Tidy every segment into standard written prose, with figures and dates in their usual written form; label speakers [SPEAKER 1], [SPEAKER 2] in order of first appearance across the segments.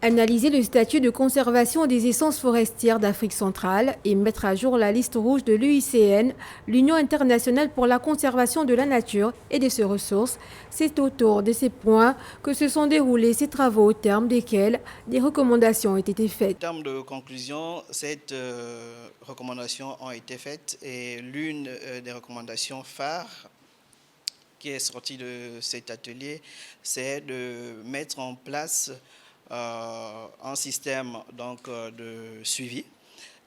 [SPEAKER 1] Analyser le statut de conservation des essences forestières d'Afrique centrale et mettre à jour la liste rouge de l'UICN, l'Union internationale pour la conservation de la nature et de ses ressources, c'est autour de ces points que se sont déroulés ces travaux au terme desquels des recommandations ont été faites.
[SPEAKER 2] En termes de conclusion, cette recommandations ont été faites et l'une des recommandations phares qui est sortie de cet atelier, c'est de mettre en place un système de suivi.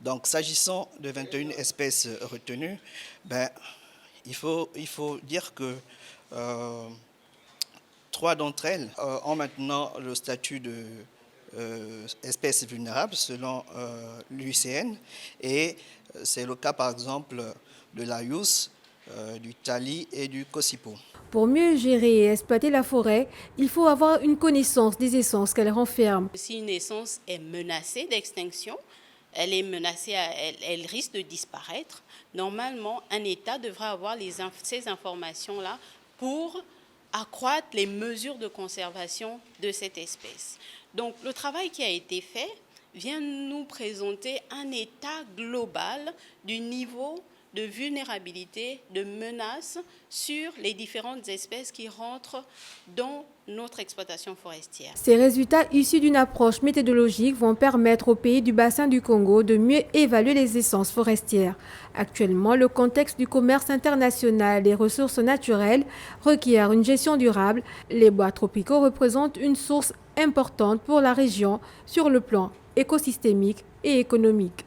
[SPEAKER 2] Donc, s'agissant de 21 espèces retenues, il faut dire que 3 d'entre elles ont maintenant le statut de espèces vulnérables selon l'UICN et c'est le cas par exemple de l'Ayus, du Tali et du Kosipo.
[SPEAKER 1] Pour mieux gérer et exploiter la forêt, il faut avoir une connaissance des essences qu'elle renferme.
[SPEAKER 3] Si une essence est menacée d'extinction, elle est menacée, elle risque de disparaître. Normalement, un État devrait avoir ces informations-là pour accroître les mesures de conservation de cette espèce. Donc, le travail qui a été fait vient nous présenter un état global du niveau de vulnérabilité, de menaces sur les différentes espèces qui rentrent dans notre exploitation forestière.
[SPEAKER 1] Ces résultats issus d'une approche méthodologique vont permettre aux pays du bassin du Congo de mieux évaluer les essences forestières. Actuellement, le contexte du commerce international des ressources naturelles requiert une gestion durable. Les bois tropicaux représentent une source importante pour la région sur le plan écosystémique et économique.